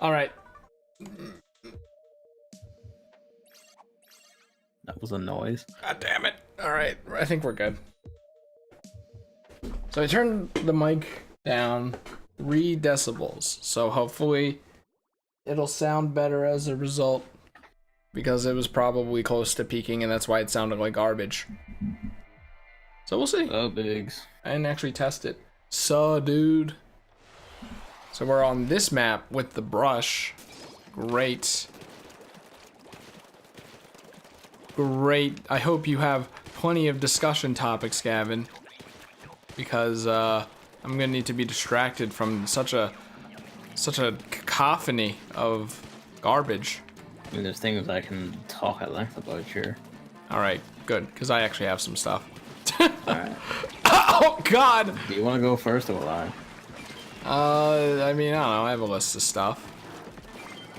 All right. That was a noise. God damn it. All right. I think we're good. So I turned the mic down 3 decibels. So hopefully it'll sound better as a result, because it was probably close to peaking and that's why it sounded like garbage. So we'll see. Oh, Biggs. I didn't actually test it. So, dude. So we're on this map with the brush. Great. Great. I hope you have plenty of discussion topics, Gavin, because I'm gonna need to be distracted from such a cacophony of garbage. I mean, there's things I can talk at length about, sure. All right, good, because I actually have some stuff. Alright. Oh God! Do you want to go first or will I? I mean, I don't know. I have a list of stuff.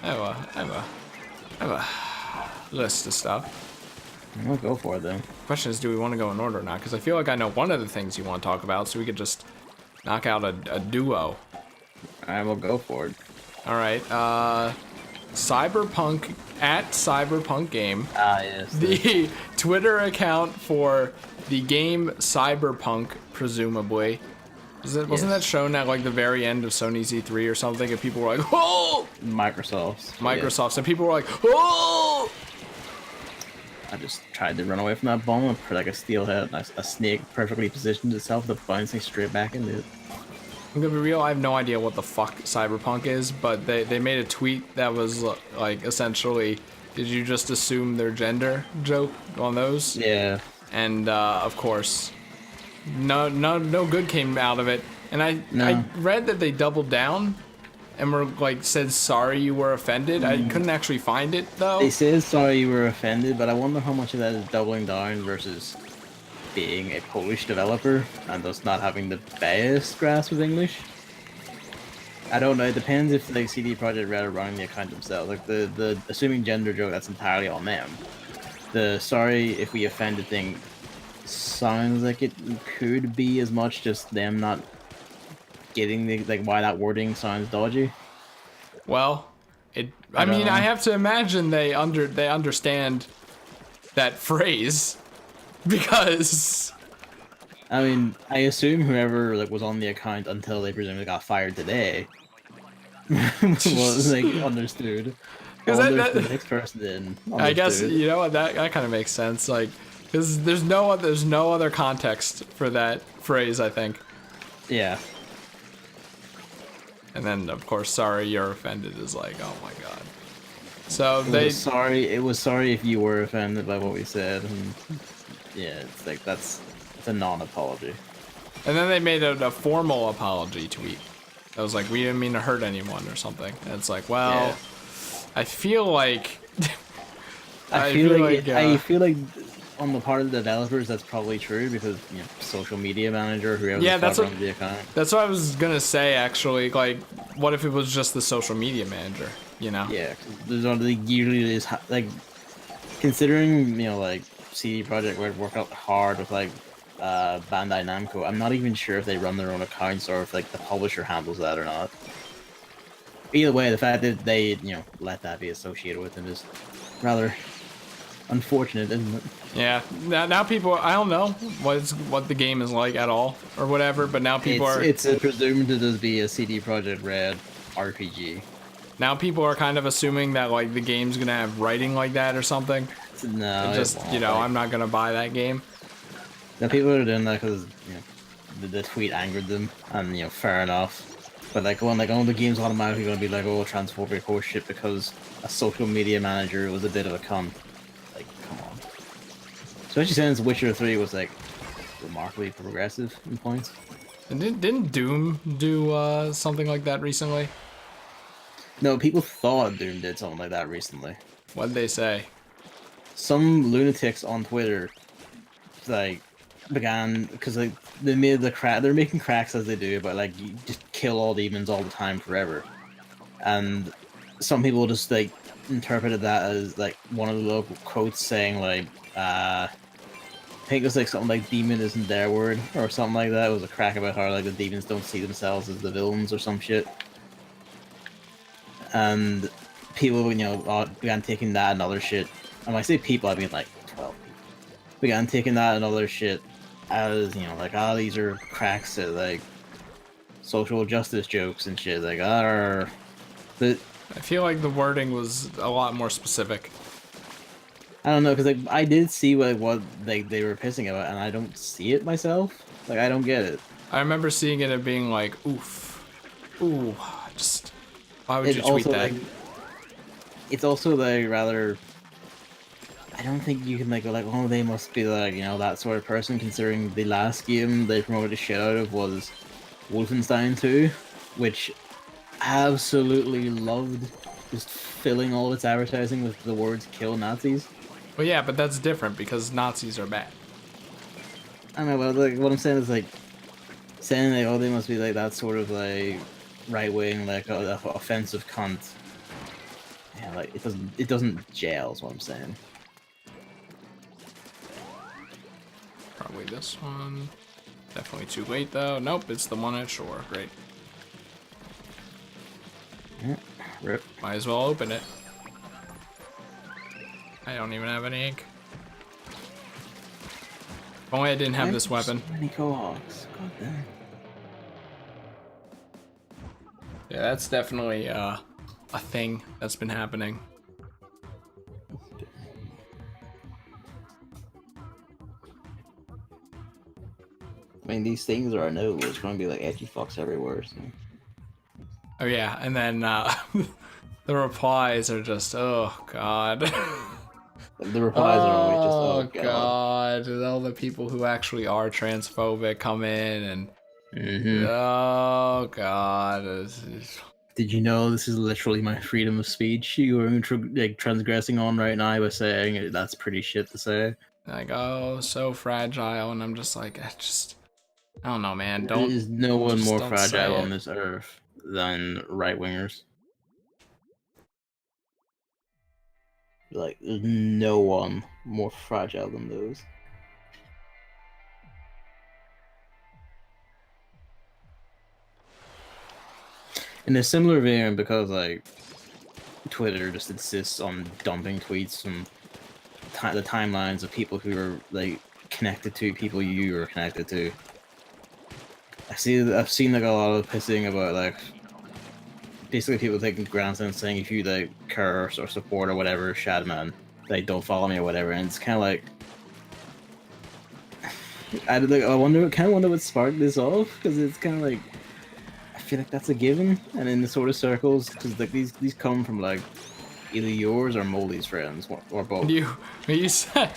I have a list of stuff. We'll go for it then. Question is, do we want to go in order or not? Because I feel like I know one of the things you want to talk about, so we could just knock out a duo. Alright, we'll go for it. All right. Cyberpunk at Cyberpunk Game. Ah, yes. The Twitter account for the game Cyberpunk, presumably. Wasn't that shown at like the very end of Sony's E3 or something? And people were like, "Oh!" Microsoft's. Microsoft. And people were like, "Oh!" I just tried to run away from that bomb and put like a steelhead, a snake perfectly positioned itself to bouncing straight back into it. I'm gonna be real, I have no idea what the fuck Cyberpunk is, but they made a tweet that was like essentially, did you just assume their gender joke on those? Yeah. And of course, no good came out of it. And I read that they doubled down and were like said sorry you were offended. I couldn't actually find it though. They said sorry you were offended, but I wonder how much of that is doubling down versus being a Polish developer and thus not having the best grasp of English. I don't know. It depends if like CD Projekt Red are running the account themselves. Like the assuming gender joke, that's entirely on them. The sorry if we offended thing sounds like it could be as much just them not getting the like why that wording sounds dodgy. Well, I mean, I have to imagine they understand that phrase. Because I mean, I assume whoever like was on the account until they presumably got fired today was like understood. Because the next person didn't. I guess you know what, that kind of makes sense. Like, because there's no other context for that phrase, I think. Yeah. And then of course, sorry you're offended is like, oh my god. So it was sorry if you were offended by what we said. And yeah, it's like it's a non-apology. And then they made a formal apology tweet. That was like, we didn't mean to hurt anyone or something. And it's like, well, yeah. I feel like I feel like on the part of the developers that's probably true because social media manager whoever runs the account. That's what I was gonna say actually. Like, what if it was just the social media manager? You know? Yeah, there's only usually is like considering like CD Projekt would work out hard with like Bandai Namco. I'm not even sure if they run their own accounts or if like the publisher handles that or not. Either way, the fact that they let that be associated with them is rather unfortunate, isn't it? Yeah. Now people, I don't know what the game is like at all or whatever, but now people it's presumed to just be a CD Projekt Red RPG. Now people are kind of assuming that like the game's gonna have writing like that or something. No, just I'm not gonna buy that game. Now people are doing that because the tweet angered them, and fair enough. But like when the game's automatically gonna be like, oh, transphobic horseshit because a social media manager was a bit of a cunt. Like, come on. Especially since Witcher 3 was like remarkably progressive in points. And didn't Doom do something like that recently? No, people thought Doom did something like that recently. What'd they say? Some lunatics on Twitter, like, began because like they made they're making cracks as they do, but like you just kill all demons all the time forever, and some people just like interpreted that as like one of the local quotes saying like I think it was like something like demon isn't their word or something like that. It was a crack about how like the demons don't see themselves as the villains or some shit. and people, began taking that and other shit. And when I say people, I mean like 12 people. Began taking that and other shit as, like, these are cracks at, like, social justice jokes and shit. Like, but I feel like the wording was a lot more specific. I don't know, because like I did see what they were pissing about, and I don't see it myself. Like, I don't get it. I remember seeing it and being like, oof, ooh, just why would you tweet also, that? like, it's also like rather. I don't think you can like go like, oh, they must be like, that sort of person, considering the last game they promoted the shit out of was Wolfenstein 2, which I absolutely loved, just filling all of its advertising with the words "kill Nazis." Well, yeah, but that's different because Nazis are bad. I don't know, but like what I'm saying is like saying like, oh, they must be like that sort of like right wing, like offensive cunt. Yeah, like it doesn't gel, is what I'm saying. Probably this one. Definitely too late though. Nope, it's the one at shore. Great. Yeah, rip. Might as well open it. I don't even have any ink. If only I didn't have this weapon. So many Cohawks. God damn. Yeah, that's definitely a thing that's been happening. I mean, these things are new. It's going to be like edgy fucks everywhere. So. Oh yeah, and then the replies are just, oh god. The replies are always just, oh god. And all the people who actually are transphobic come in and oh god. Did you know this is literally my freedom of speech you are like transgressing on right now by saying that's pretty shit to say? Like, oh, so fragile, and I'm just like, I don't know, man. There is no one more fragile say on this earth than right wingers. Like, there's no one more fragile than those. In a similar vein, because like Twitter just insists on dumping tweets from the timelines of people who are like connected to people you are connected to. I've seen like a lot of pissing about like basically people taking grants and saying if you like curse or support or whatever Shadman, like don't follow me or whatever, and it's kind of like I kind of wonder what sparked this off, because it's kind of like I feel like that's a given, and in the sort of circles, because like these come from like either yours or Moldy's friends or both. You said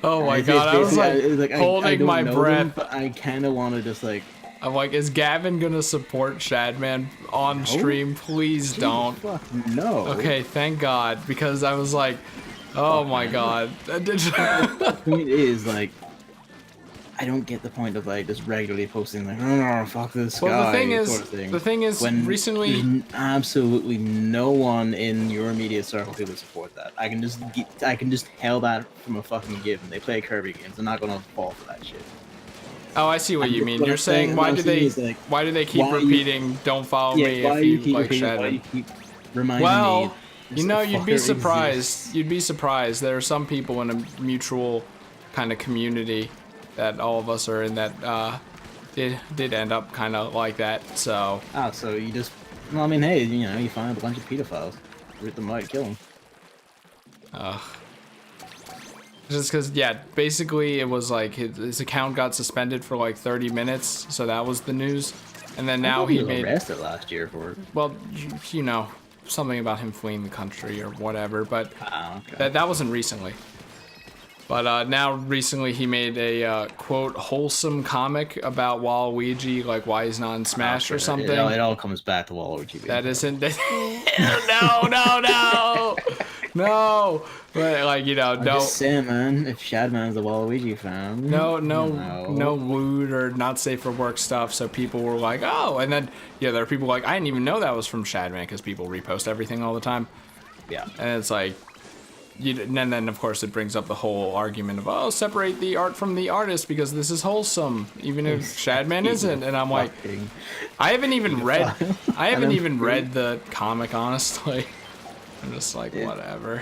oh my god, I was like holding my breath. Them, but I kind of want to just like. I'm like, is Gavin gonna support Shadman on stream? Please don't. Fuck no. Okay, thank God, because I was like, oh my god. The point is like, I don't get the point of like just regularly posting like, oh fuck this guy. Well, the thing is, when recently, there's absolutely no one in your immediate circle who would support that. I can just tell that from a fucking given. They play Kirby games. They're not gonna fall for that shit. Oh, I see what you mean. You're saying why do they keep repeating "Don't follow me" if you like Shadman? Why do you keep reminding me? You know, you'd be surprised. You'd be surprised. There are some people in a mutual kind of community that all of us are in that did end up kind of like that. So. Ah, so you just. Well, I mean, hey, you find a bunch of pedophiles, root them out, kill them. Ugh. Just because, yeah, basically it was like his account got suspended for like 30 minutes, so that was the news. And then now he was arrested last year for it. Well, you know, something about him fleeing the country or whatever, but okay. that wasn't recently. But now recently he made a quote wholesome comic about Waluigi, like why he's not in Smash or something. It all comes back to Waluigi. That isn't. No. No, but like I'm just saying, man. If Shadman's a Waluigi fan, no lewd or not safe for work stuff. So people were like, oh, and then there are people like I didn't even know that was from Shadman because people repost everything all the time. Yeah, and it's like, and then of course it brings up the whole argument of, oh, separate the art from the artist because this is wholesome, even if Shadman isn't. And I'm like, I haven't even read the comic, honestly. I'm just like, whatever.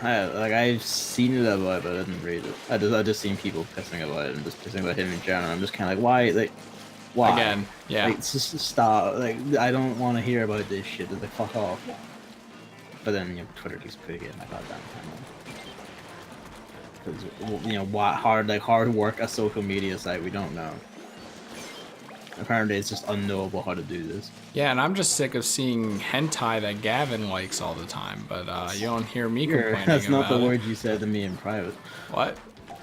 I've seen it about it, but I didn't read it. I just seen people pissing about it and just pissing about him in general. I'm just kind of like, why? Like, why? Again, yeah. Like, just stop. Like, I don't want to hear about this shit. Like, fuck off. But then, you know, Twitter keeps putting it in my goddamn timeline. Because, you know, what hard work a social media site, we don't know. Apparently, it's just unknowable how to do this. Yeah, and I'm just sick of seeing hentai that Gavin likes all the time, but you don't hear me complaining That's not about the it. words you said to me in private. What?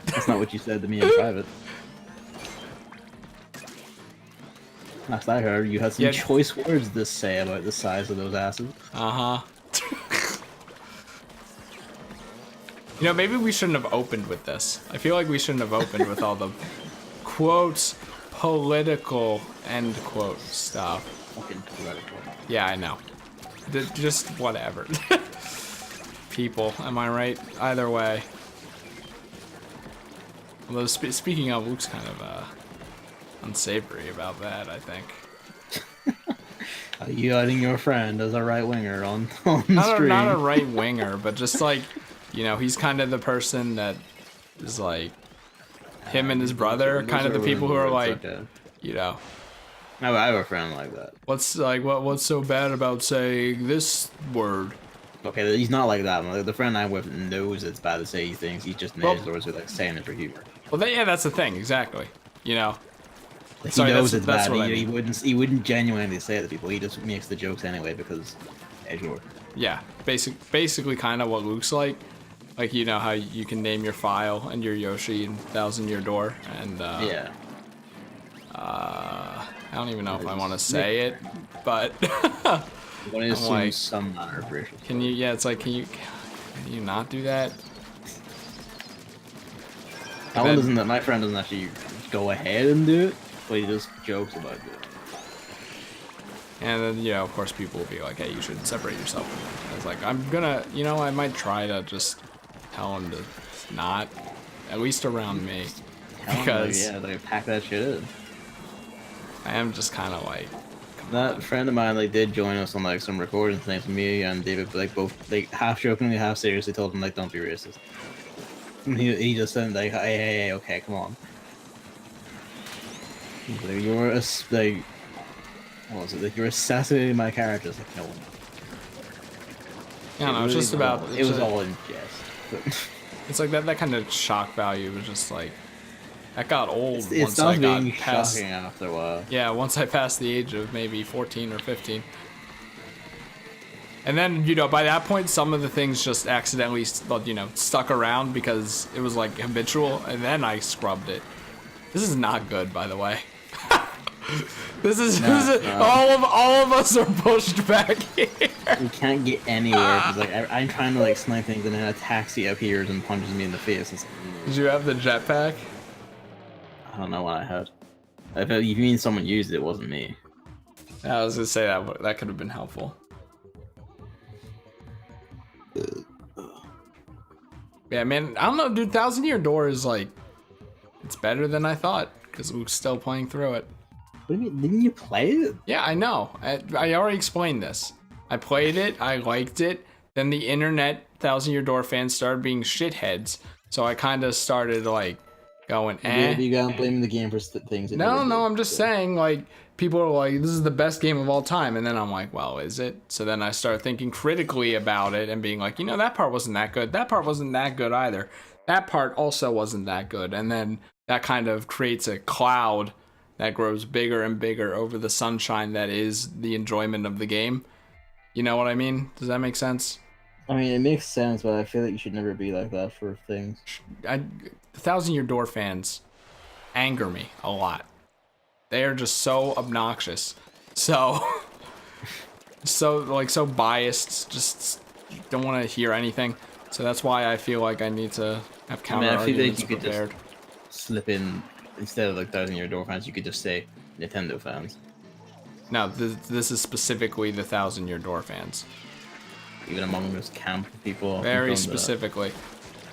That's not what you said to me in private. Last I heard, you had some choice words to say about the size of those asses. Uh-huh. You know, maybe we shouldn't have opened with this. I feel like we shouldn't have opened with all the quotes, political, end quote stuff. Fucking political. Yeah, I know. Just whatever. People, am I right? Either way. Although, speaking of, Luke's kind of unsavory about that, I think. You outing your friend as a right-winger on the stream. Not a right-winger, but just like, you know, he's kind of the person that is like, him and his brother, kind of the people who are like, you know. I have a friend like that. What's so bad about saying this word? Okay, he's not like that. Like, the friend I'm with knows it's bad to say these things. He just nails those with like saying it for humor. Well, yeah, that's the thing, exactly. You know. Like, he knows it's bad. He wouldn't genuinely say it to people. He just makes the jokes anyway because, yeah, sure. Yeah, basically, kind of what Luke's like. Like, you know how you can name your file and your Yoshi in 1,000 Year Door, and yeah. I don't even know if I want to say it, but I'm like, some manner of racial. Can you? Yeah, it's like, can you not do that? My friend doesn't actually go ahead and do it, but he just jokes about it. And then, you know, of course, people will be like, hey, you should separate yourself. I was like, I'm gonna, you know, I might try to just tell him to not, at least around me. Because yeah, like, pack that shit in. I am just kind of like, that friend of mine like did join us on like some recording things. Me and David like both like half jokingly, half seriously told him like, don't be racist. And he just said like, hey, okay, come on. Like, you're a like, what was it? Like, you're assassinating my characters. Like, no one. Yeah, no, it's just about. It was all in jest. It's like that kind of shock value was just like, that got old once I got past. Shocking after a while. Yeah, once I passed the age of maybe 14 or 15. And then, you know, by that point, some of the things just accidentally, you know, stuck around because it was like habitual, and then I scrubbed it. This is not good, by the way. This is all of us are pushed back here. We can't get anywhere because like I'm trying to like snipe things, and then a taxi appears and punches me in the face. Did you have the jetpack? I don't know what I had. If you mean someone used it, it wasn't me. I was gonna say that could have been helpful. Yeah, man, I don't know, dude. 1,000 Year Door is like, it's better than I thought because we're still playing through it. What do you mean? Didn't you play it? Yeah, I know. I already explained this. I played it. I liked it. Then the internet 1,000 Year Door fans started being shitheads. So I kind of started like going, eh. You got blaming the game for things. No, I'm just saying, like, people are like, this is the best game of all time. And then I'm like, well, is it? So then I start thinking critically about it and being like, you know, that part wasn't that good. That part wasn't that good either. That part also wasn't that good. And then that kind of creates a cloud that grows bigger and bigger over the sunshine that is the enjoyment of the game. You know what I mean? Does that make sense? I mean, it makes sense, but I feel like you should never be like that for things. 1,000 Year Door fans anger me a lot. They are just so obnoxious. So biased, just don't want to hear anything. So that's why I feel like I need to have counter arguments prepared. Could just slip in, instead of like 1,000 Year Door fans, you could just say Nintendo fans. No, this is specifically the 1,000 Year Door fans. even among this camp of people. Very specifically.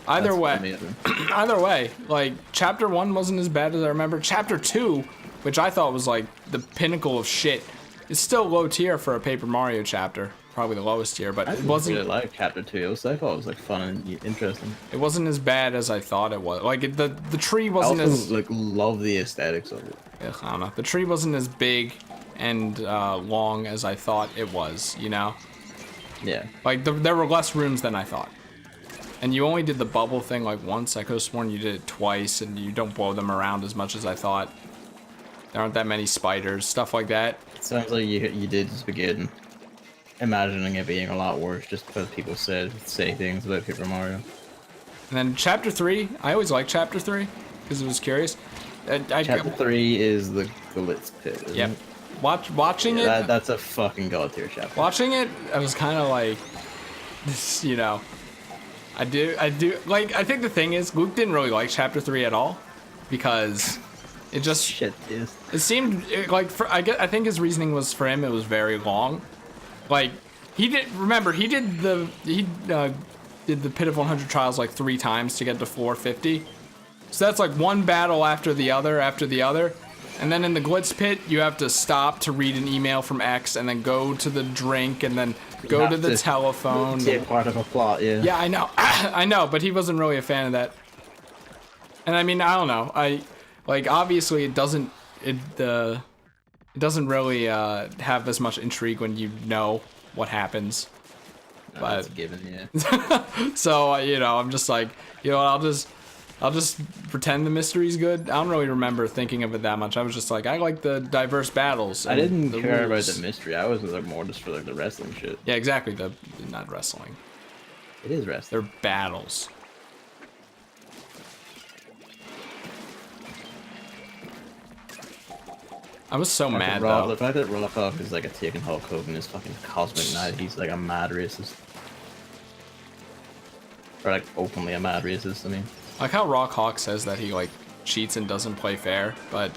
Either way, amazing. either way, like chapter 1 wasn't as bad as I remember. Chapter 2, which I thought was like the pinnacle of shit, is still low tier for a Paper Mario chapter. Probably the lowest tier, but I it wasn't. really like chapter 2. I thought it was like fun and interesting. It wasn't as bad as I thought it was. Like the tree I wasn't also as. like love the aesthetics of it. Ugh, I don't know. The tree wasn't as big and long as I thought it was. You know. Yeah. Like there were less rooms than I thought. And you only did the bubble thing like once. I could have sworn you did it twice, and you don't blow them around as much as I thought. There aren't that many spiders, stuff like that. It sounds like you did just begin imagining it being a lot worse just because people say things about Paper Mario. And then chapter 3, I always liked chapter 3 because it was curious. Chapter 3 is the Glitz Pit, isn't Yep. it? Watching Yeah, it. that's a fucking god tier chapter. Watching it, I was kind of like, this, you know. I do, like, I think the thing is, Luke didn't really like chapter 3 at all, because it just, Shit, dude. it seemed, like, I think his reasoning was, for him, it was very long. Like, he did the Pit of 100 Trials, like, 3 times to get to floor 50. So that's, like, one battle after the other, and then in the Glitz Pit, you have to stop to read an email from X, and then go to the drink, and then go to the telephone. Take part of a plot, yeah. Yeah, I know. I know, but he wasn't really a fan of that. And I mean, I don't know. Like obviously it doesn't really have as much intrigue when you know what happens. No, But that's a given, yeah. so, you know, I'm just like, you know, I'll just pretend the mystery's good. I don't really remember thinking of it that much. I was just like, I like the diverse battles. I didn't care about rules. the mystery. I was like more just for like the wrestling shit. Yeah, exactly. Not wrestling. It is wrestling. They're battles. I was so mad though. The fact that Rollock is like a taking Hulk Hogan is fucking cosmic night. He's like a mad racist. Or like openly a mad racist, I mean. Like how Rock Hawk says that he like cheats and doesn't play fair, but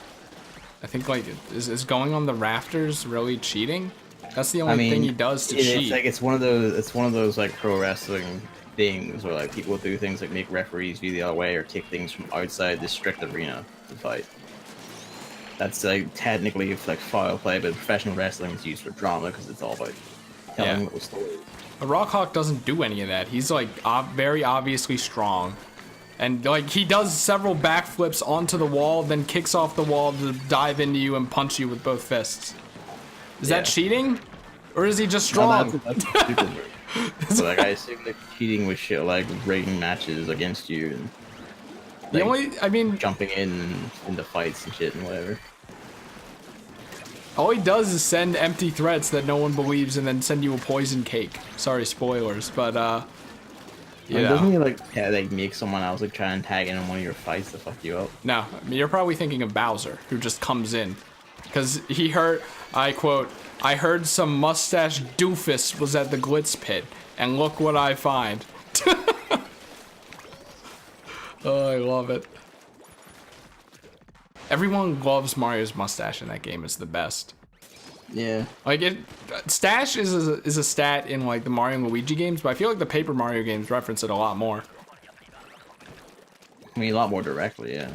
I think like is going on the rafters really cheating? That's the only thing he does to cheat. It's like it's one of those like pro wrestling things where like people do things like make referees view the other way or take things from outside the strict arena to fight. That's like technically like foul play, but professional wrestling is used for drama because it's all about telling little stories. But Rock Hawk doesn't do any of that. He's like very obviously strong. And like he does several backflips onto the wall, then kicks off the wall to dive into you and punch you with both fists. Is that cheating? Or is he just strong? No, that's a stupid move. So, like I assume they're cheating with shit like rigging matches against you and The like, only, I mean, jumping into fights and shit and whatever. all he does is send empty threats that no one believes and then send you a poison cake. Sorry, spoilers, but you know. Doesn't he like make someone else like try and tag in one of your fights to fuck you up? No, I mean, you're probably thinking of Bowser, who just comes in. Because he heard, I quote, "I heard some mustache doofus was at the Glitz Pit, and look what I find." Oh, I love it. Everyone loves Mario's mustache in that game. It's the best. Yeah. Like stash is a stat in like the Mario and Luigi games, but I feel like the Paper Mario games reference it a lot more. I mean, a lot more directly, yeah.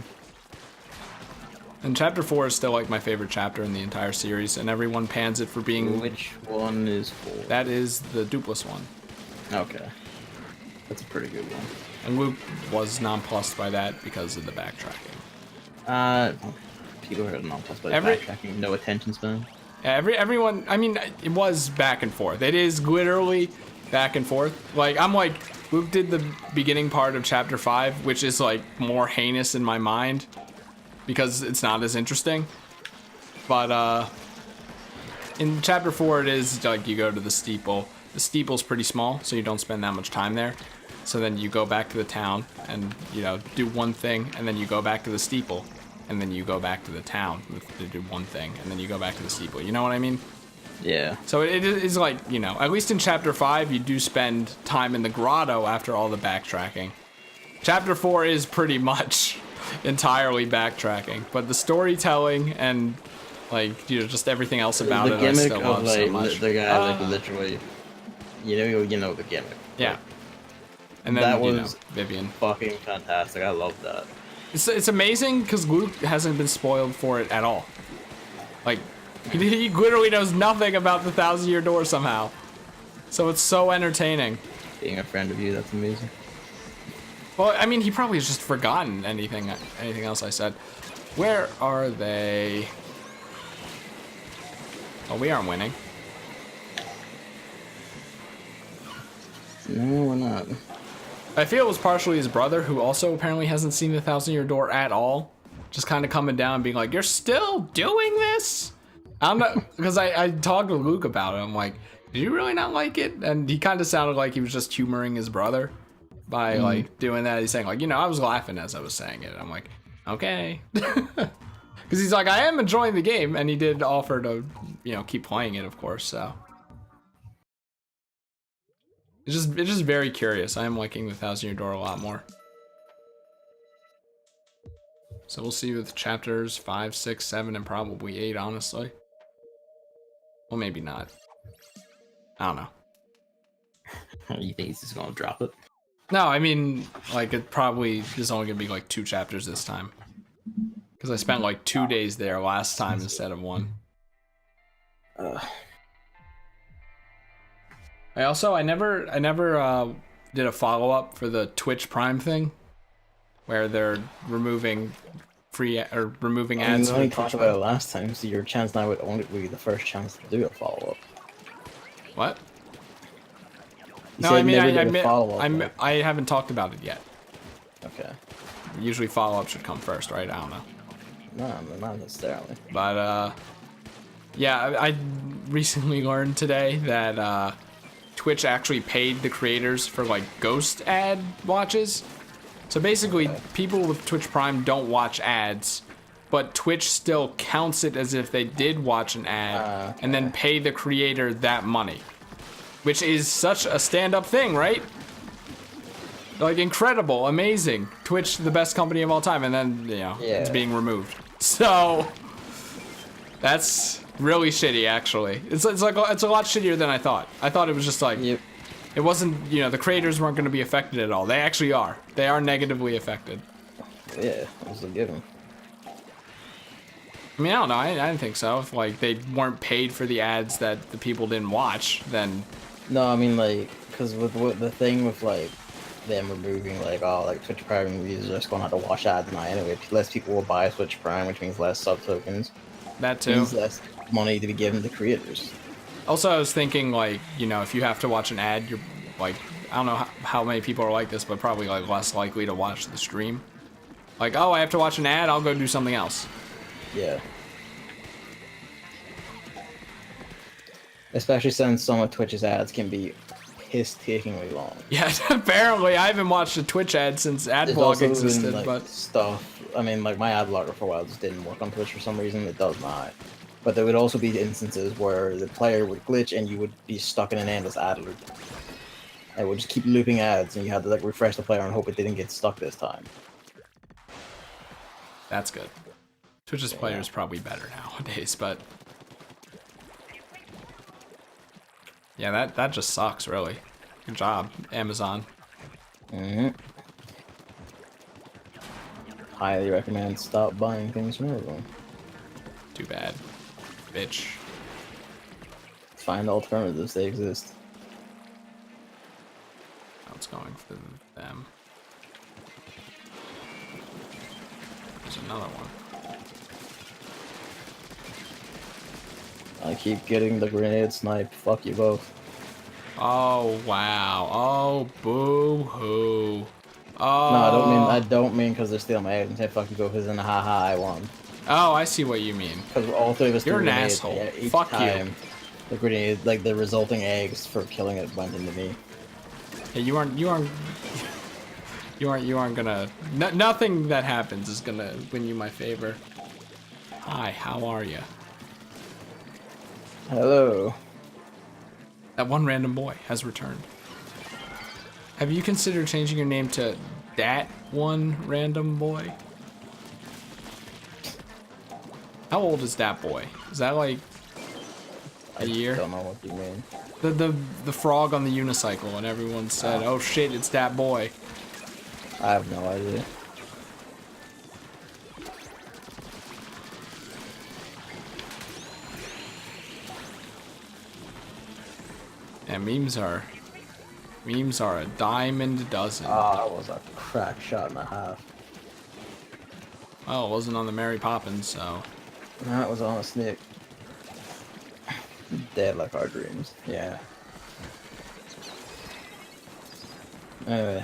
And Chapter 4 is still like my favorite chapter in the entire series, and everyone pans it for being. Which one is 4? That is the Dupless one. Okay. That's a pretty good one. And Luke was nonplussed by that because of the backtracking. People are nonplussed by backtracking, no attention span. Yeah, everyone, I mean, it was back and forth. It is literally back and forth. Like, I'm like, Luke did the beginning part of Chapter 5, which is like more heinous in my mind because it's not as interesting. But in Chapter 4, it is like you go to the steeple. The steeple's pretty small, so you don't spend that much time there. So then you go back to the town and, you know, do one thing, and then you go back to the steeple, and then you go back to the town to do one thing, and then you go back to the steeple. You know what I mean? Yeah. So it is like, you know, at least in Chapter 5, you do spend time in the grotto after all the backtracking. Chapter 4 is pretty much entirely backtracking, but the storytelling and, like, you know, just everything else about it I still love so much. The guy, like, literally You know the gimmick. Yeah. And then, That was Vivian. fucking fantastic. I love that. It's amazing because Luke hasn't been spoiled for it at all. Like, he literally knows nothing about the 1,000-Year Door somehow. So it's so entertaining. Being a friend of you, that's amazing. Well, I mean, he probably has just forgotten anything else I said. Where are they? Oh, we aren't winning. No, we're not. I feel it was partially his brother, who also apparently hasn't seen the 1,000-Year Door at all. Just kind of coming down and being like, "You're still doing this?" I'm not, because I talked to Luke about it. I'm like, "Did you really not like it?" And he kind of sounded like he was just humoring his brother by like doing that. He's saying like, I was laughing as I was saying it. I'm like, okay, because he's like, I am enjoying the game, and he did offer to, keep playing it, of course. So. It's just very curious. I am liking the 1,000-Year Door a lot more. So we'll see with chapters 5, 6, 7, and probably 8, honestly. Well, maybe not. I don't know. You think he's just gonna drop it? No, I mean, like, it probably is only gonna be like 2 chapters this time. Because I spent like 2 days there last time instead of 1. I never did a follow-up for the Twitch Prime thing, where they're removing ads. We only talked about it last time, so your chance now would only be the first chance to do a follow-up. What? You no, I mean, I haven't talked about it yet. Okay. Usually follow-up should come first, right? I don't know. No, not necessarily. But yeah, I recently learned today that Twitch actually paid the creators for like ghost ad watches. So basically, people with Twitch Prime don't watch ads, but Twitch still counts it as if they did watch an ad and then pay the creator that money, which is such a stand-up thing, right? Like, incredible, amazing. Twitch, the best company of all time, and then, it's being removed. So that's really shitty, actually. It's a lot shittier than I thought. I thought it was just like, it wasn't, the creators weren't going to be affected at all. They actually are. They are negatively affected. Yeah, it was a given. I mean, I don't know. I didn't think so. If, like, they weren't paid for the ads that the people didn't watch, then... No, I mean, like, because with the thing with, like, them removing, like, Twitch Prime users are just going to have to watch ads now anyway. Less people will buy Twitch Prime, which means less sub-tokens. That too. Means less money to be given to creators. Also, I was thinking, like, if you have to watch an ad, you're, like, I don't know how many people are like this, but probably, like, less likely to watch the stream. Like, oh, I have to watch an ad, I'll go do something else. Yeah. Especially since some of Twitch's ads can be piss-takingly long. Yeah, apparently. I haven't watched a Twitch ad since Adblock existed, been, like, but... stuff. I mean, like, my ad blocker for a while just didn't work on Twitch for some reason. It does not. But there would also be instances where the player would glitch and you would be stuck in an endless ad loop. It would just keep looping ads and you had to, like, refresh the player and hope it didn't get stuck this time. That's good. Twitch's player is probably better nowadays, but... Yeah, that just sucks, really. Good job, Amazon. Highly recommend stop buying things from Amazon. Too bad. Bitch. Find alternatives, they exist. Now it's going for them. There's another one. I keep getting the grenade snipe. Fuck you both. Oh wow. Oh boo hoo. Oh. No, I don't mean because they're stealing my eggs and say fuck you both because in a haha I won. Oh, I see what you mean. Because all three of us. You're an asshole. Yeah, each fuck time, you. The grenade, like the resulting eggs for killing it, went into me. Yeah, you aren't gonna. Nothing that happens is gonna win you my favor. Hi, how are you? Hello. That one random boy has returned. Have you considered changing your name to that one random boy? How old is that boy? Is that like A year? Don't know what you mean. The frog on the unicycle, and everyone said, "Oh shit, it's that boy." I have no idea. And memes are a dime and a dozen. Ah, that was a crack shot and a half. Well, it wasn't on the Mary Poppins, so. That was on a snake. Dead like our dreams. Yeah. Anyway.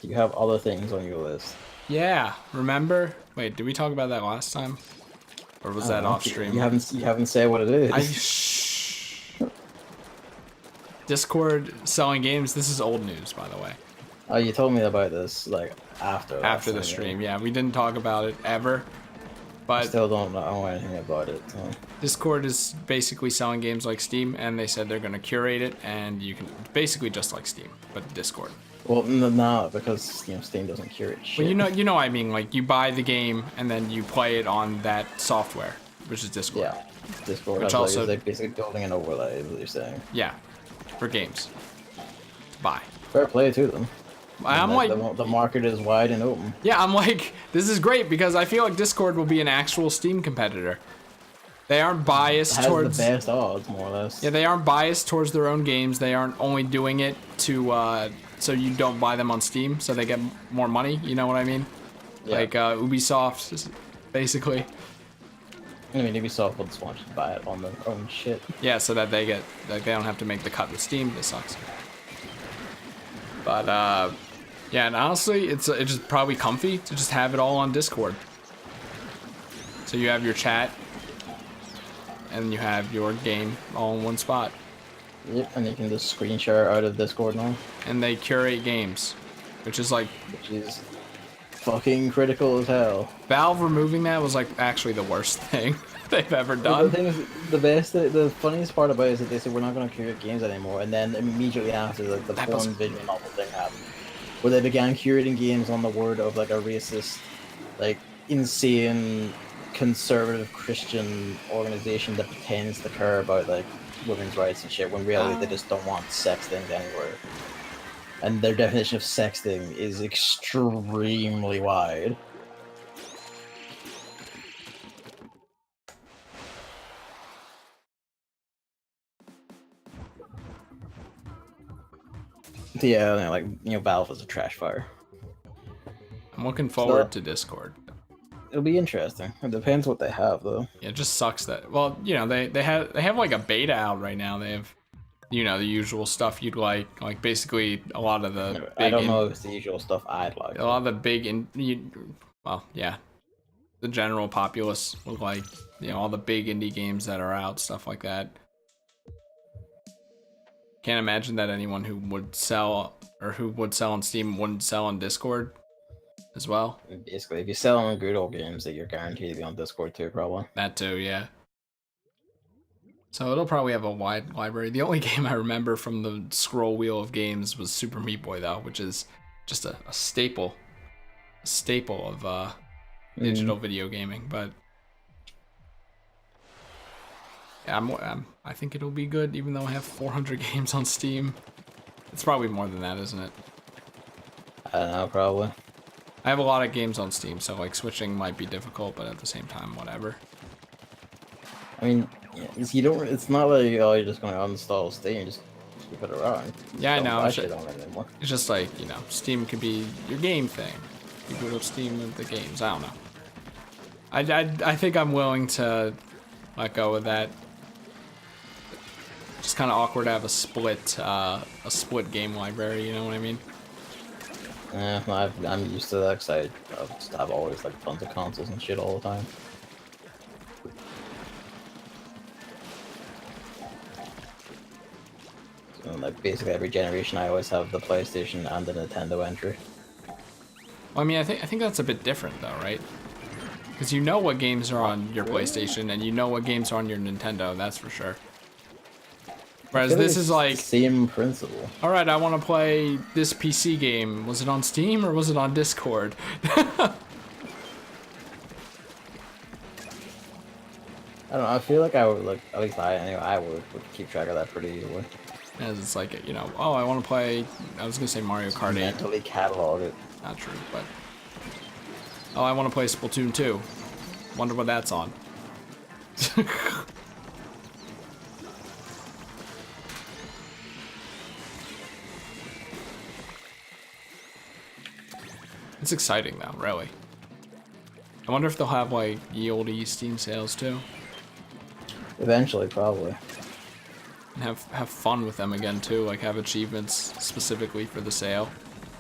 You have other things on your list. Yeah, remember? Wait, did we talk about that last time? Or was that off stream? You haven't said what it is. Discord selling games. This is old news, by the way. Oh, you told me about this like after the stream. Yeah, we didn't talk about it ever. But I still don't know anything about it. So. Discord is basically selling games like Steam, and they said they're going to curate it, and you can basically just like Steam, but Discord. Well, no, because Steam doesn't curate shit. Well, you know what I mean. Like you buy the game, and then you play it on that software, which is Discord. Yeah, Discord. Which also also like basically building an overlay, is what you're saying. Yeah, for games. Buy. Fair play to them. I'm like, the market is wide and open. Yeah, I'm like, this is great because I feel like Discord will be an actual Steam competitor. They aren't biased towards the best odds, more or less. Yeah, they aren't biased towards their own games. They aren't only doing it to so you don't buy them on Steam, so they get more money. You know what I mean? Yeah. Like Ubisoft, basically. I mean, Ubisoft will just want you to buy it on their own shit. Yeah, so that they don't have to make the cut with Steam. This sucks. But yeah, and honestly, it's just probably comfy to just have it all on Discord. So you have your chat, and you have your game all in one spot. Yep, and you can just screen share out of Discord now. And they curate games, which is fucking critical as hell. Valve removing that was like actually the worst thing they've ever done. Well, the thing is, the funniest part about it is that they said we're not going to curate games anymore, and then immediately after the porn visual novel thing happened, where they began curating games on the word of like a racist, like insane conservative Christian organization that pretends to care about like women's rights and shit, when really they just don't want sex things anywhere. And their definition of sexting is extremely wide. Yeah, like, Valve is a trash fire. I'm looking forward to Discord. It'll be interesting. It depends what they have, though. Yeah, it just sucks that, well, they have like a beta out right now. They have, the usual stuff you'd like basically a lot of the big I don't know if it's the usual stuff I'd like. A lot of the big well, yeah, the general populace would like, all the big indie games that are out, stuff like that. Can't imagine that anyone who would sell on Steam wouldn't sell on Discord as well. Basically, if you sell on good old games, that you're guaranteed to be on Discord too, probably. That too, yeah. So it'll probably have a wide library. The only game I remember from the scroll wheel of games was Super Meat Boy, though, which is just a staple of digital video gaming. But yeah, I think it'll be good, even though I have 400 games on Steam. It's probably more than that, isn't it? I don't know, probably. I have a lot of games on Steam, so like switching might be difficult, but at the same time, whatever. I mean, you don't. It's not like you're just going to uninstall Steam, just keep it around. Yeah, I know. It's just like, Steam could be your game thing. You boot up Steam with the games. I don't know. I think I'm willing to let go of that. Just kind of awkward to have a split game library. You know what I mean? Yeah, I'm used to that because I've always like tons of consoles and shit all the time. So, like basically every generation, I always have the PlayStation and the Nintendo entry. Well, I mean, I think that's a bit different though, right? Because you know what games are on your PlayStation and you know what games are on your Nintendo. That's for sure. Whereas this is like same principle. All right, I want to play this PC game. Was it on Steam or was it on Discord? I don't know. I feel like I would like at least I would keep track of that pretty easily. As it's like, you know, oh, I want to play. I was gonna say Mario Kart 8. Mentally catalog it. Not true, but oh, I want to play Splatoon 2. Wonder what that's on. It's exciting though, really. I wonder if they'll have like ye olde Steam sales too. Eventually, probably. And have fun with them again too, like have achievements specifically for the sale.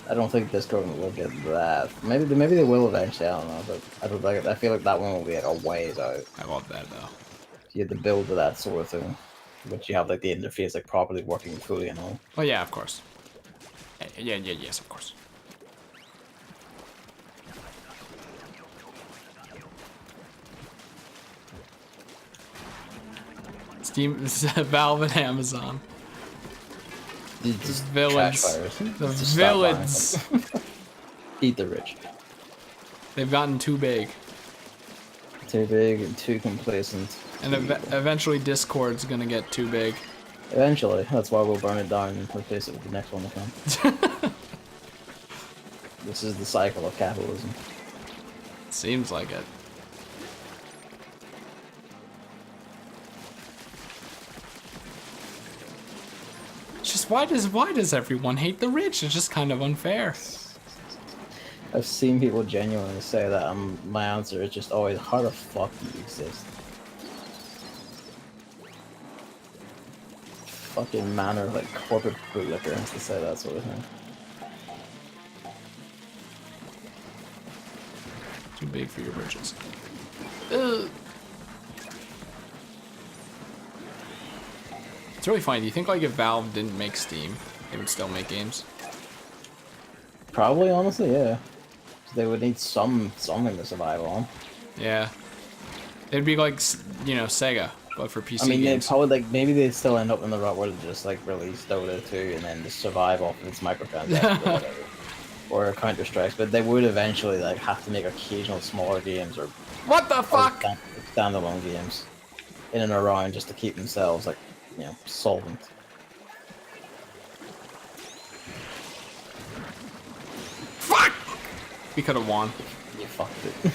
I don't think Discord will get that. Maybe they will eventually. I don't know, but I don't like it. I feel like that one will be like a ways out. I love that though. You have to build to that sort of thing, but you have like the interface like properly working fully and all. Oh yeah, of course. Yes, of course. Steam, Valve and Amazon. Just Villains. The villains. Eat the rich. They've gotten too big. Too big and too complacent. And eventually Discord's gonna get too big. Eventually. That's why we'll burn it down and replace it with the next one to come. This is the cycle of capitalism. Seems like it. It's just why does everyone hate the rich? It's just kind of unfair. I've seen people genuinely say that. My answer is just always, how the fuck do you exist? Fucking manner of like corporate bootlicker has to say that sort of thing. Too big for your britches. Ugh. It's really funny. Do you think like if Valve didn't make Steam, they would still make games? Probably, honestly, yeah. They would need something to survive on. Yeah. It'd be like, you know, Sega, but for PC I mean, games. they'd probably like maybe they'd still end up in the route where they just like release Dota 2 and then just survive off of its microtransactions or whatever, or Counter Strikes. But they would eventually like have to make occasional smaller games or What the fuck? standalone games in and around just to keep themselves like, you know, solvent. Fuck! We could have won. You fucked it.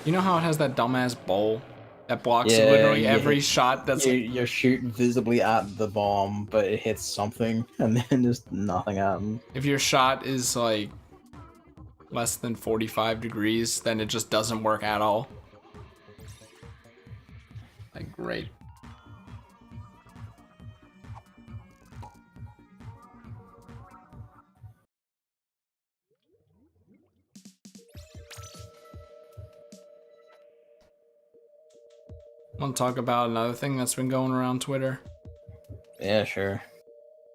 You know how it has that dumbass bowl that blocks Yeah, literally yeah. every shot? That's You're shooting visibly at the bomb, but it hits something, and then just nothing happens. if your shot is like less than 45 degrees, then it just doesn't work at all. Like, great. Want to talk about another thing that's been going around Twitter? Yeah, sure.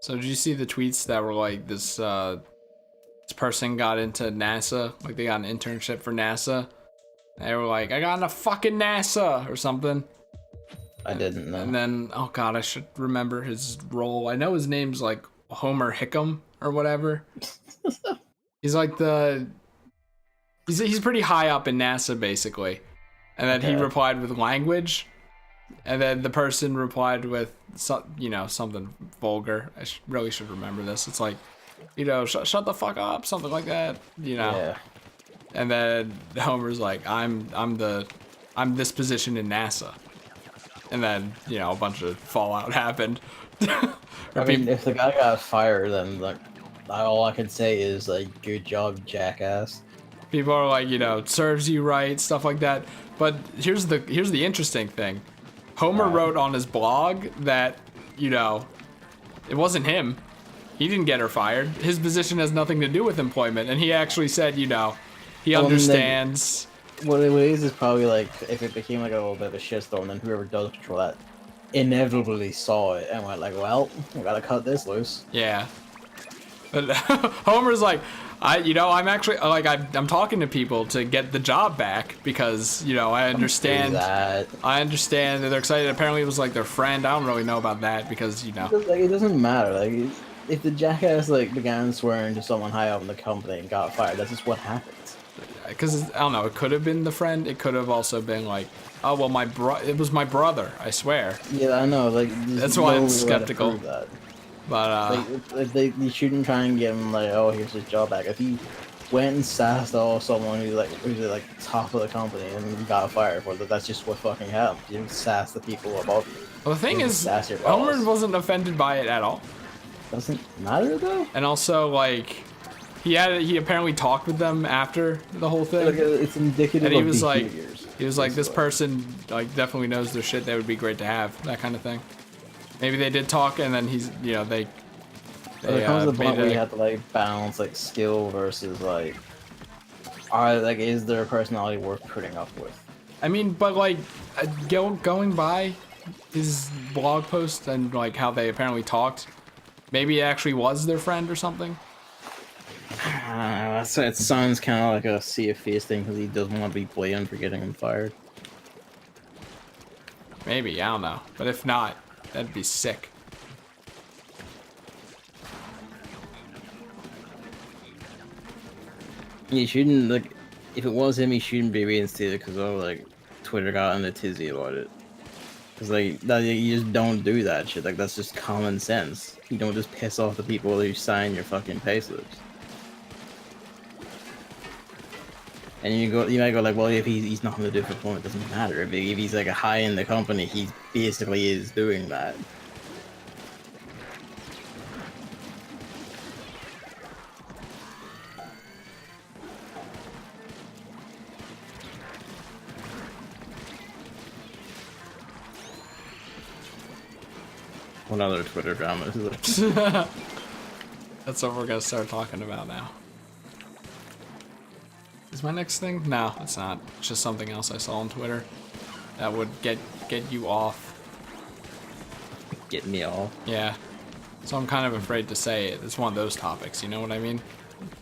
So did you see the tweets that were like this person got into NASA, like they got an internship for NASA. They were like, I got into fucking NASA or something. I didn't know. And then, oh god, I should remember his role. I know his name's like Homer Hickam or whatever. He's like he's pretty high up in NASA basically. And then he replied with language. And then the person replied with, you know, something vulgar. I really should remember this. It's like, you know, shut the fuck up, something like that, you know. Yeah. And then Homer's like, I'm this position in NASA. And then, you know, a bunch of fallout happened. I mean, if the guy got fired, then like all I can say is like, good job, jackass. People are like, you know, serves you right, stuff like that. But here's the interesting thing. Homer wrote on his blog that, you know, it wasn't him. He didn't get her fired. His position has nothing to do with employment. And he actually said, you know, he understands. What it is probably like, if it became like a little bit of a shitstorm, then whoever does control that inevitably saw it and went like, well, we gotta cut this loose. Yeah. But Homer's like, I'm actually, like, I'm talking to people to get the job back because, you know, I understand that they're excited. Apparently it was like their friend. I don't really know about that because, you know. Like, it doesn't matter. Like, if the jackass, like, began swearing to someone high up in the company and got fired, that's just what happens. because I don't know, it could have been the friend. It could have also been like, oh well, it was my brother. I swear. Yeah, I know. Like, That's why I'm skeptical. That. But like, if they shouldn't try and give him like, oh, here's his job back. If he went and sassed someone who's like top of the company and he got fired for that, that's just what fucking happens. You sass the people above you. well, the thing is, Elmer wasn't offended by it at all. Doesn't matter though. And also, like, he apparently talked with them after the whole thing. Like, it's indicative and he of was behaviors. He was like, this person like definitely knows their shit. That would be great to have, that kind of thing. Maybe they did talk, and then he's, you know, they there comes the point where you have to like balance like skill versus like, is their personality worth putting up with? I mean, but like, going by his blog post and like how they apparently talked, maybe it actually was their friend or something. It sounds kind of like a Sea of Thieves thing because he doesn't want to be blamed for getting him fired. Maybe, I don't know. But if not, that'd be sick. He shouldn't, like, if it was him, he shouldn't be reinstated because, like, Twitter got in a tizzy about it. Because, like, you just don't do that shit. Like, that's just common sense. You don't just piss off the people who sign your fucking payslips. And you might go like, well, if he's not going to do it for fun, it doesn't matter. If he's like a high in the company, he basically is doing that. What other Twitter drama is it? That's what we're gonna start talking about now. Is my next thing? No, it's not. It's just something else I saw on Twitter that would get you off. Get me off? Yeah. So I'm kind of afraid to say it. It's one of those topics, you know what I mean?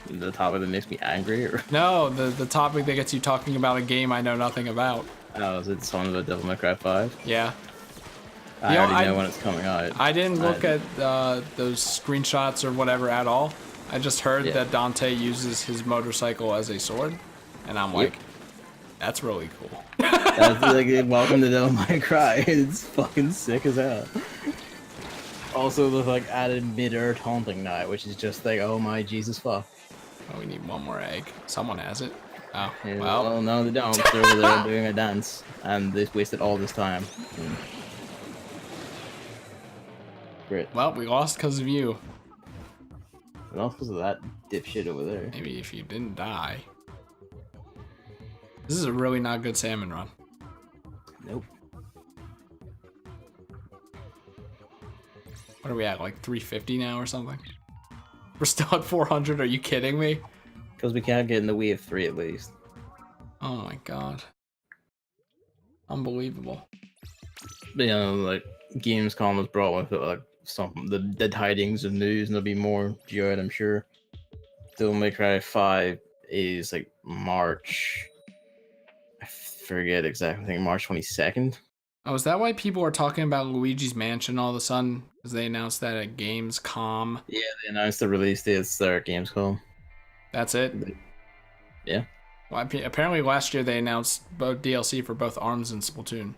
The topic that makes me angry? Or? No, the topic that gets you talking about a game I know nothing about. Oh, is it Son of a Devil May Cry 5? Yeah. I already know when it's coming out. I didn't look at those screenshots or whatever at all. I just heard that Dante uses his motorcycle as a sword, and I'm like, that's really cool. That's like, welcome to Devil May Cry. It's fucking sick as hell. Also, the like added mid-earth haunting now, which is just like, oh my Jesus fuck. Oh, we need one more egg. Someone has it. Oh, Yeah, well. no, they don't. They're over there doing a dance, and they've wasted all this time. Great. Well, we lost because of you. But also because of that dipshit over there. Maybe if you didn't die. This is a really not good salmon run. Nope. What are we at, like 350 now or something? We're still at 400, are you kidding me? Because we can't get in the wave 3 at least. Oh my god. Unbelievable. But, you know, like, Gamescom was brought with it, like, the tidings of news, and there'll be more good, I'm sure. Devil May Cry 5 is, like, March... I forget exactly, I think March 22nd. Oh, is that why people are talking about Luigi's Mansion all of a sudden? Because they announced that at Gamescom. Yeah, they announced the release dates there at Gamescom. That's it? Yeah. Well, apparently last year they announced both DLC for both ARMS and Splatoon.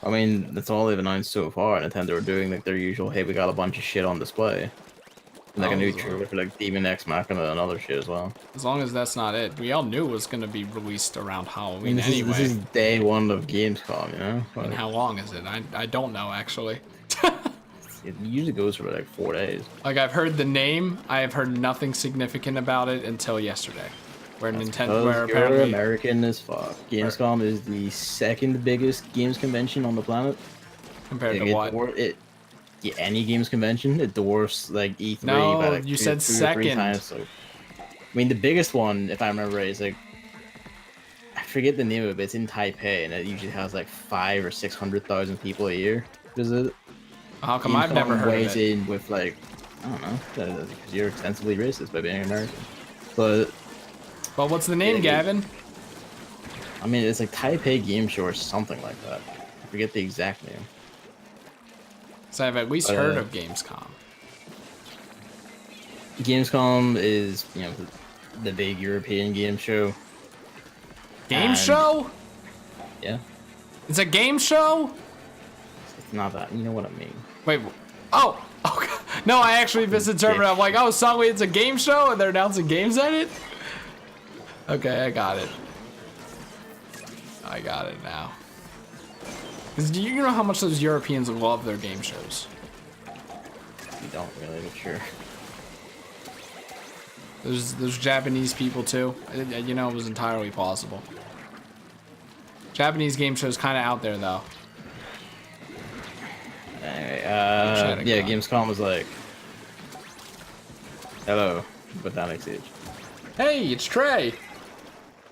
I mean, that's all they've announced so far. Nintendo are doing like their usual, hey, we got a bunch of shit on display. And, like a new trailer for like Demon X Machina and other shit as well. As long as that's not it. We all knew it was going to be released around Halloween this anyway. This is day one of Gamescom, you know? And how long is it? I don't know, actually. It usually goes for like 4 days. Like, I've heard the name. I have heard nothing significant about it until yesterday. Where Nintendo, where apparently American as fuck. Gamescom is the second biggest games convention on the planet. Compared to what? Yeah, any games convention, it dwarfs like E3 no, by like you two said or three second. times. So, I mean, the biggest one, if I remember right, is like, I forget the name of it, but it's in Taipei, and it usually has like 500,000 or 600,000 people a year visit. How come I've never heard of it? In with like, I don't know, because you're extensively racist by being American. But what's the name, Gavin? I mean, it's like Taipei Game Show or something like that. I forget the exact name. So I've at least heard of Gamescom. Gamescom is, you know, the big European game show. Game And- show? Yeah, It's a game show? it's not that. You know what I mean? Wait, oh, okay. No, I actually misinterpreted. I'm like, oh, suddenly it's a game show and they're announcing games at it? Okay, I got it. I got it now. 'Cause do you know how much those Europeans love their game shows? You don't really, but sure. There's Japanese people too. You know, it was entirely possible. Japanese game shows kind of out there though. Anyway, Chatting yeah, about. Gamescom was like, hello, but that makes it. Hey, it's Trey.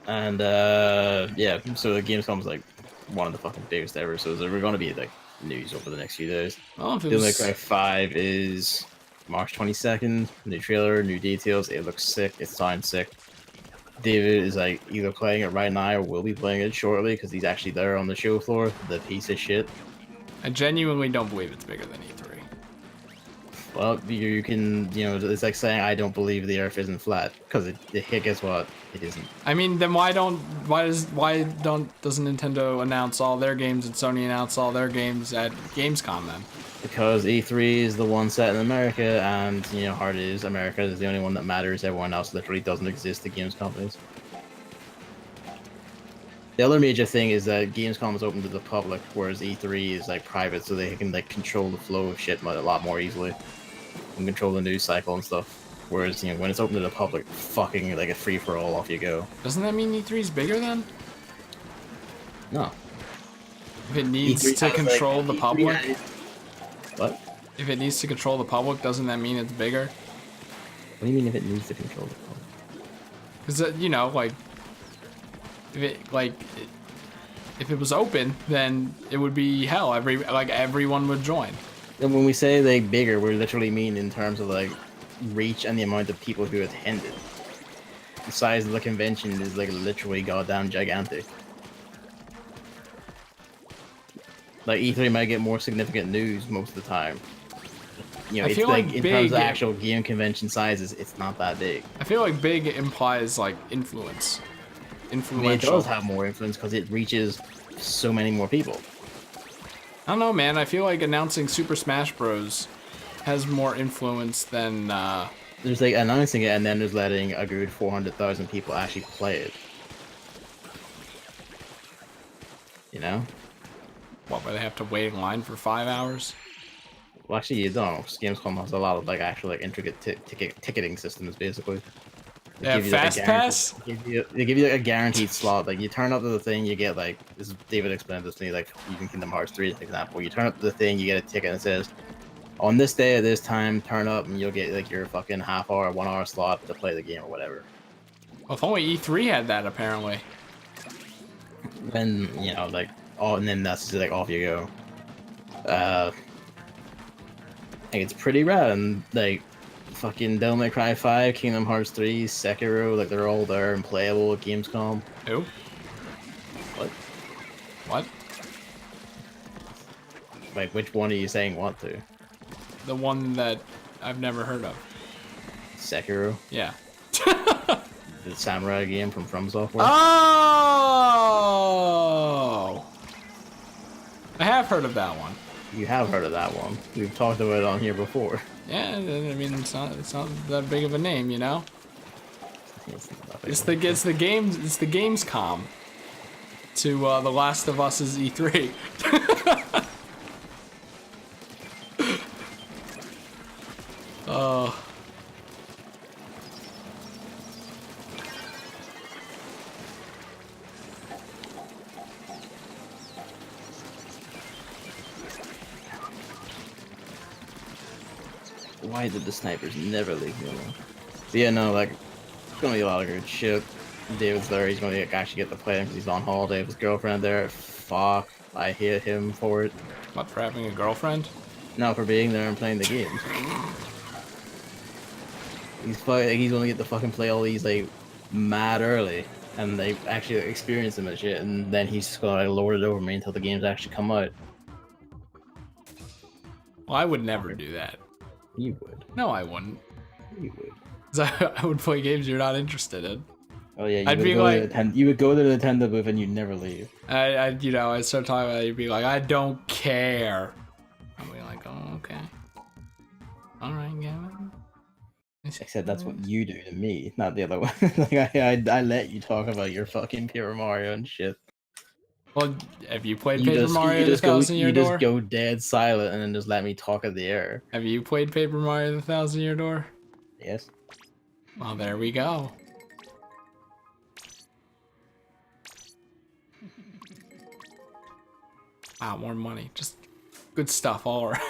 And yeah, so the Gamescom was like one of the fucking biggest ever. So we're going to be like news over the next few days. Oh, if it Devil May was, Cry 5 is March 22nd. New trailer, new details. It looks sick. It sounds sick. David is like either playing it right now or will be playing it shortly because he's actually there on the show floor. The piece of shit. I genuinely don't believe it's bigger than E3. Well, you can, you know, it's like saying I don't believe the Earth isn't flat because guess what? It isn't. I mean, then doesn't Nintendo announce all their games and Sony announce all their games at Gamescom then? Because E3 is the one set in America, and you know how it is. America is the only one that matters. Everyone else literally doesn't exist. The games companies. The other major thing is that Gamescom is open to the public, whereas E3 is like private, so they can like control the flow of shit a lot more easily, and control the news cycle and stuff. Whereas you know when it's open to the public, fucking like a free for all, off you go. Doesn't that mean E3 is bigger then? No. If it needs E3 to has, control like, the E3 public? has- What? If it needs to control the public, doesn't that mean it's bigger? What do you mean if it needs to control the public? Because you know, like, if it was open, then it would be hell. Everyone would join. And when we say like bigger, we literally mean in terms of like reach and the amount of people who attended. The size of the convention is like literally goddamn gigantic. Like E3 might get more significant news most of the time. You know, I it's feel like like in terms of big- actual game convention sizes, it's not that big. I feel like big implies like influence. I mean, it Influential. does have more influence because it reaches so many more people. I don't know, man. I feel like announcing Super Smash Bros. Has more influence than. There's like announcing it and then there's letting a good 400,000 people actually play it. You know? What, where they have to wait in line for 5 hours? Well, actually, you don't. 'Cause Gamescom has a lot of like actual like intricate ticketing systems, basically. They Yeah, give you, like, a Fast guaranteed- Pass? They give you like a guaranteed slot. Like you turn up to the thing, you get like this. Is David explained this to me, like using Kingdom Hearts 3 as an example. You turn up to the thing, you get a ticket and it says, on this day at this time, turn up and you'll get like your fucking half-hour, 1 hour slot to play the game or whatever. Well, if only E3 had that, apparently. And you know, like and then that's just like off you go. I think it's pretty rad, and like fucking Devil May Cry 5, Kingdom Hearts 3, Sekiro, like they're all there and playable at Gamescom. Who? What? What? Like, which one are you saying what to? The one that I've never heard of. Sekiro, Yeah. the samurai game from Software. Oh! I have heard of that one. You have heard of that one. We've talked about it on here before. Yeah, I mean it's not that big of a name, you know. It's It's the Gamescom to The Last of Us's E3. Oh. Why did the snipers never leave me alone? But yeah, no, like, it's gonna be a lot of good shit. David's there, he's gonna actually get to play him because he's on holiday with his girlfriend there. Fuck, I hate him for it. What, for having a girlfriend? No, for being there and playing the games. He's gonna get to fucking play all these, like, mad early. And they actually experience them and shit, and then he's just gonna like, lord it over me until the games actually come out. Well, I would never do that. You would. No, I wouldn't. You would. Because I would play games you're not interested in. Oh yeah, I'd be like, you would go to the Nintendo booth and you'd never leave. I'd start talking about it, you'd be like, I don't care. I'd be like, oh, okay. All right, Gavin. Except that's what you do to me, not the other one. Like I let you talk about your fucking Paper Mario and shit. Well, have you played Paper Mario the Thousand Year Door? You just go dead silent and then just let me talk at the air. Have you played Paper Mario the Thousand Year Door? Yes. Well, there we go. Wow, more money. Just good stuff all around.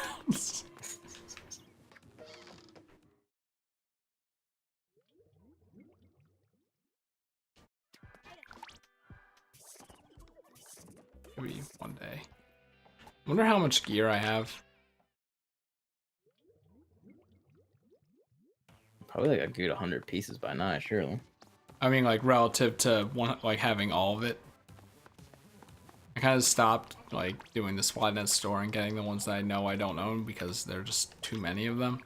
Maybe one day. Wonder how much gear I have. Probably like a good 100 pieces by now, surely. I mean, like relative to one, like having all of it. I kind of stopped like doing the Splatnet store and getting the ones that I know I don't own because there are just too many of them.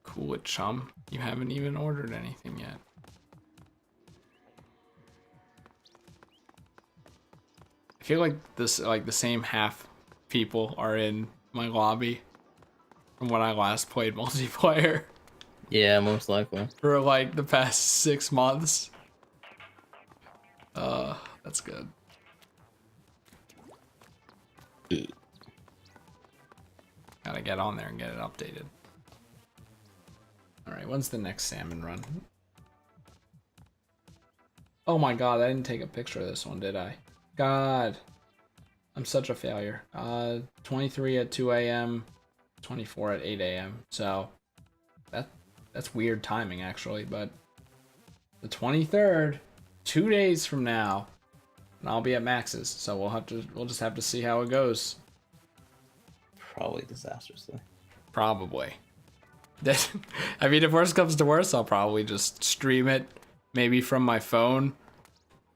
Cool it, chum. You haven't even ordered anything yet. I feel like this, like the same half people are in my lobby from when I last played multiplayer. Yeah, most likely. For like the past 6 months. That's good. Gotta get on there and get it updated. Alright, when's the next salmon run? Oh my god, I didn't take a picture of this one, did I? God. I'm such a failure. 23 at 2 a.m., 24 at 8 a.m. So that's weird timing actually, but the 23rd, 2 days from now, and I'll be at Max's, so we'll just have to see how it goes. Probably disastrously. Probably. I mean, if worse comes to worse, I'll probably just stream it, maybe from my phone,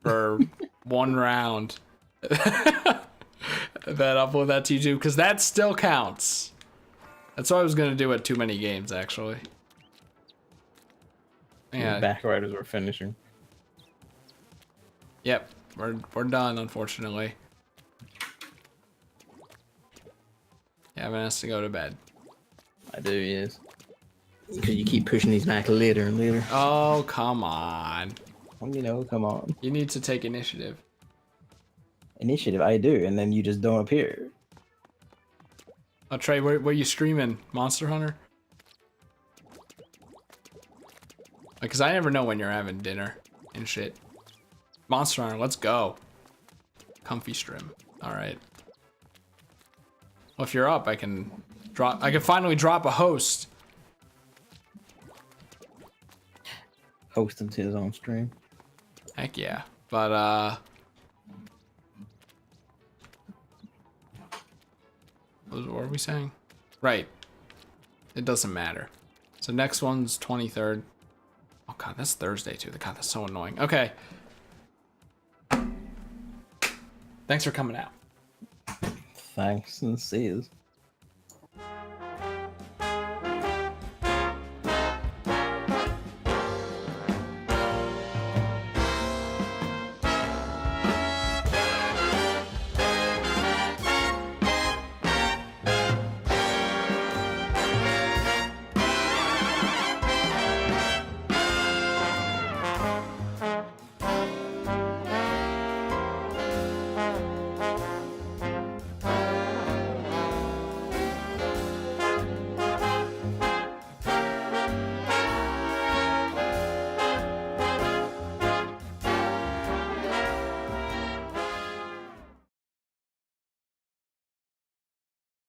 for one round. Then upload that to YouTube, because that still counts. That's what I was gonna do at Too Many Games, actually. Yeah. Back right as we're finishing. Yep, we're done, unfortunately. Gavin has to go to bed. I do, yes. Because you keep pushing these back later and later. Oh, come on. Well, you know, come on. You need to take initiative. Initiative, I do, and then you just don't appear. Oh, Trey, where you streaming? Monster Hunter? Because I never know when you're having dinner and shit. Monster Hunter, let's go. Comfy stream. Alright. Well, if you're up, I can finally drop a host. Host him to his own stream. Heck yeah. But, what were we saying? Right. It doesn't matter. So next one's 23rd. Oh god, that's Thursday too. God, that's so annoying. Okay. Thanks for coming out. Thanks, and see you.